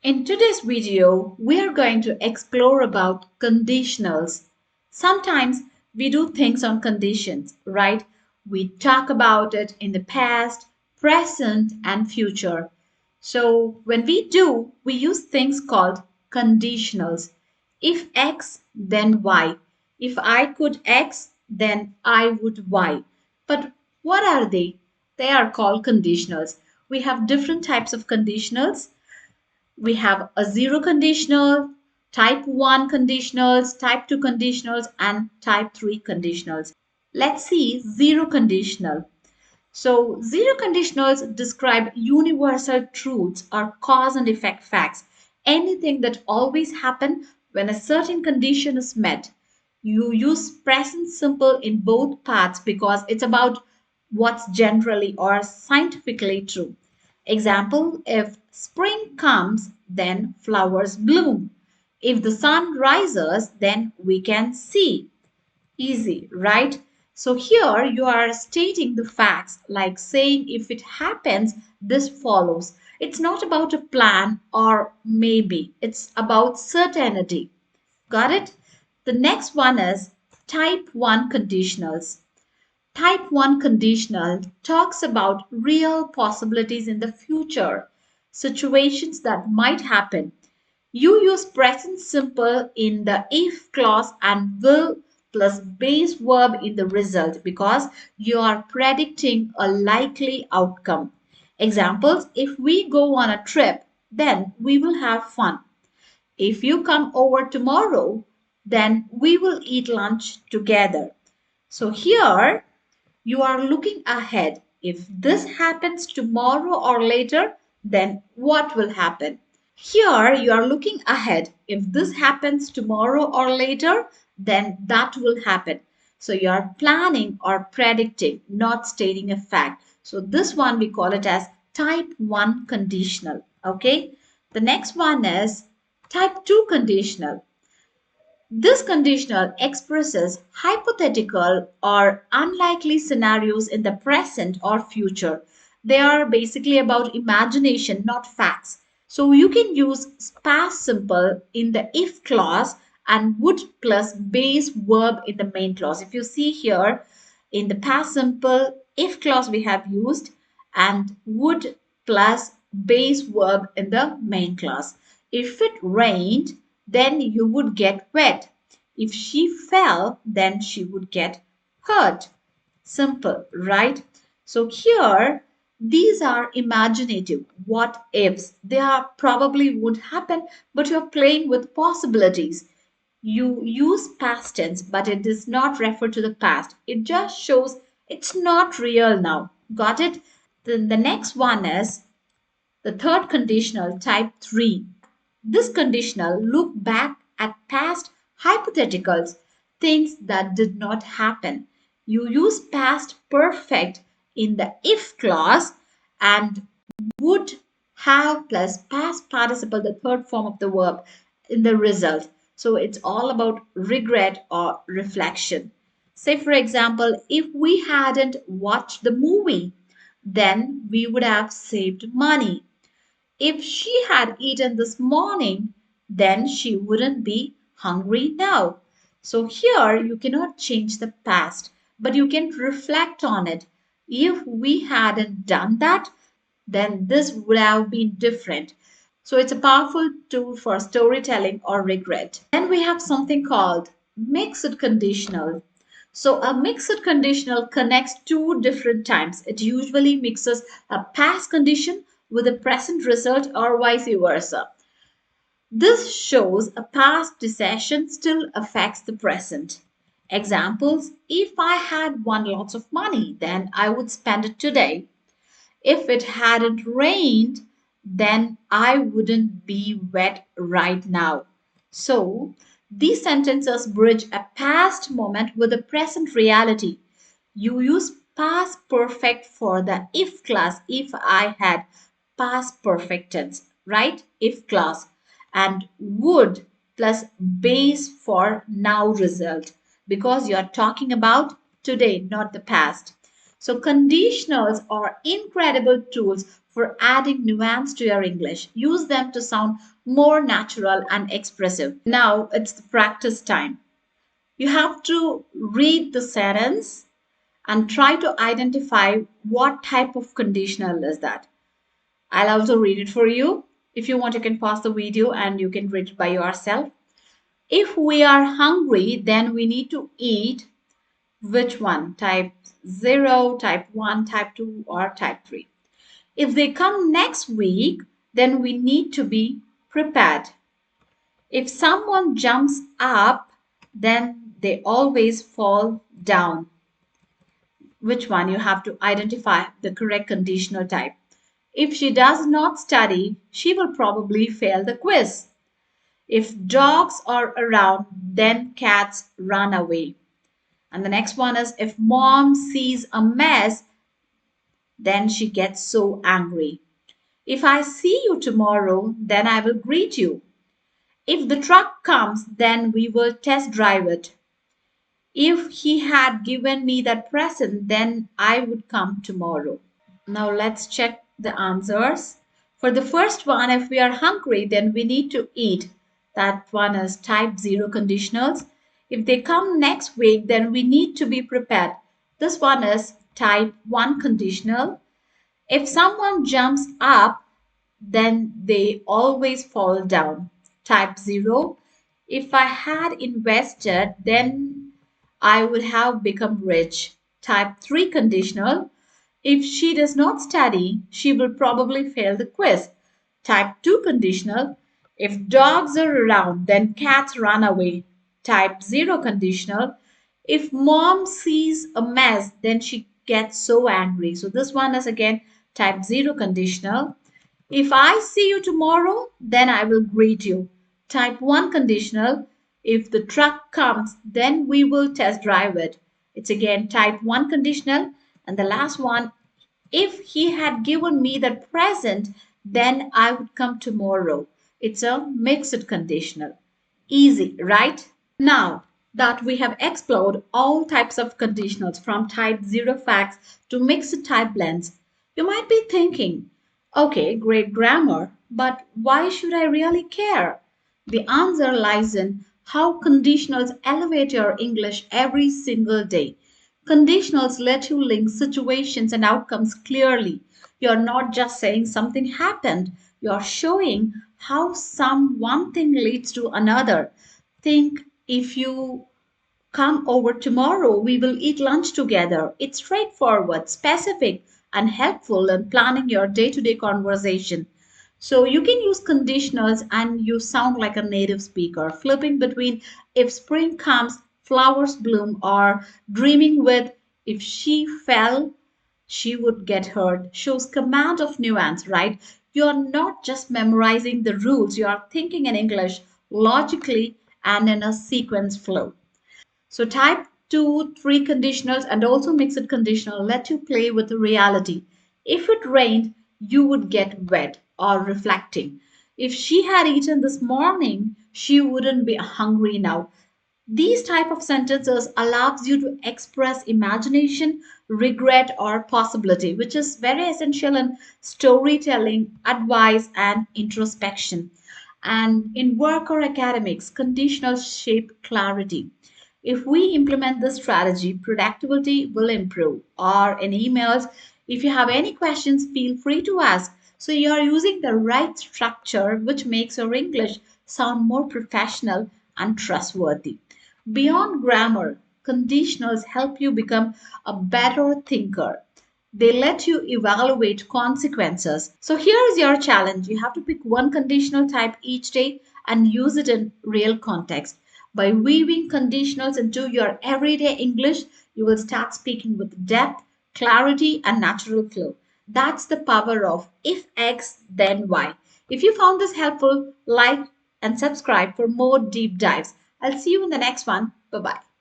In today's video, we are going to explore about conditionals. Sometimes we do things on conditions, right? We talk about it in the past, present, and future. So when we do, we use things called conditionals. If X, then Y. If I could X, then I would Y. But what are they? They are called conditionals. We have different types of conditionals. We have a zero conditional, type 1 conditionals, type 2 conditionals, and type 3 conditionals. Let's see zero conditional. So, zero conditionals describe universal truths or cause and effect facts, anything that always happen when a certain condition is met. You use present simple in both parts because it's about what's generally or scientifically true. Example, if spring comes, then flowers bloom. If the sun rises, then we can see. Easy, right? So here you are stating the facts, like saying if it happens, this follows. It's not about a plan or maybe, it's about certainty. Got it? The next one is type 1 conditionals. Type 1 conditional talks about real possibilities in the future, situations that might happen. You use present simple in the if clause and will plus base verb in the result because you are predicting a likely outcome. Examples, if we go on a trip, then we will have fun. If you come over tomorrow, then we will eat lunch together. So here you are looking ahead. If this happens tomorrow or later, then what will happen? Here you are looking ahead. If this happens tomorrow or later, then that will happen. So you are planning or predicting, not stating a fact. So this one we call it as type 1 conditional. Okay. The next one is type 2 conditional. This conditional expresses hypothetical or unlikely scenarios in the present or future. They are basically about imagination, not facts. So you can use past simple in the if clause and would plus base verb in the main clause. If you see here in the past simple if clause we have used and would plus base verb in the main clause. If it rained, then you would get wet. If she fell, then she would get hurt. Simple, right? So here, these are imaginative what ifs. They are probably won't happen, but you're playing with possibilities. You use past tense, but it does not refer to the past. It just shows it's not real now. Got it? Then the next one is the third conditional, type 3. This conditional look back at past hypotheticals, things that did not happen. You use past perfect in the if clause and would have plus past participle, the third form of the verb, in the result. So it's all about regret or reflection. Say, for example, if we hadn't watched the movie, then we would have saved money. If she had eaten this morning, then she wouldn't be hungry now. So here you cannot change the past, but you can reflect on it. If we hadn't done that, then this would have been different. So it's a powerful tool for storytelling or regret. Then we have something called mixed conditional. So a mixed conditional connects two different times. It usually mixes a past condition with a present result or vice versa. This shows a past decision still affects the present. Examples, if I had won lots of money, then I would spend it today. If it hadn't rained, then I wouldn't be wet right now. So, these sentences bridge a past moment with a present reality. You use past perfect for the if clause if I had past perfect tense, right? If clause and would plus base for now result because you are talking about today, not the past. So conditionals are incredible tools for adding nuance to your English. Use them to sound more natural and expressive. Now it's the practice time. You have to read the sentence and try to identify what type of conditional is that. I'll also read it for you. If you want, you can pause the video and you can read it by yourself. If we are hungry, then we need to eat which one? Type 0, type 1, type 2, or type 3. If they come next week, then we need to be prepared. If someone jumps up, then they always fall down. Which one? You have to identify the correct conditional type. If she does not study, she will probably fail the quiz. If dogs are around, then cats run away. And the next one is if mom sees a mess, then she gets so angry. If I see you tomorrow, then I will greet you. If the truck comes, then we will test drive it. If he had given me that present, then I would come tomorrow. Now let's check the answers. For the first one, if we are hungry, then we need to eat. That one is type 0 conditionals. If they come next week, then we need to be prepared. This one is type 1 conditional. If someone jumps up, then they always fall down. Type 0. If I had invested, then I would have become rich. Type 3 conditional. If she does not study, she will probably fail the quiz. Type 2 conditional. If dogs are around, then cats run away. Type 0 conditional. If mom sees a mess, then she gets so angry. So this one is again type 0 conditional. If I see you tomorrow, then I will greet you. Type 1 conditional. If the truck comes, then we will test drive it. It's again type 1 conditional. And the last one, if he had given me that present, then I would come tomorrow. It's a mixed conditional. Easy, right? Now that we have explored all types of conditionals from type 0 facts to mixed type blends, you might be thinking, okay, great grammar, but why should I really care? The answer lies in how conditionals elevate your English every single day. Conditionals let you link situations and outcomes clearly. You're not just saying something happened, you're showing how some one thing leads to another. Think if you come over tomorrow, we will eat lunch together. It's straightforward, specific, and helpful in planning your day to day conversation. So you can use conditionals and you sound like a native speaker, flipping between if spring comes, flowers bloom, or dreaming with if she fell, she would get hurt shows command of nuance, right? You're not just memorizing the rules, you are thinking in English logically and in a sequence flow. So type 2, 3 conditionals and also mixed conditional let you play with the reality. If it rained, you would get wet or reflecting. If she had eaten this morning, she wouldn't be hungry now. These type of sentences allows you to express imagination, regret or possibility, which is very essential in storytelling, advice and introspection. And in work or academics, conditional shape clarity. If we implement this strategy, productivity will improve. Or in emails, if you have any questions, feel free to ask. So you are using the right structure, which makes your English sound more professional and trustworthy. Beyond grammar, conditionals help you become a better thinker. They let you evaluate consequences. So here is your challenge. You have to pick one conditional type each day and use it in real context. By weaving conditionals into your everyday English, you will start speaking with depth, clarity, and natural flow. That's the power of if X, then Y. If you found this helpful, like and subscribe for more deep dives. I'll see you in the next one. Bye bye.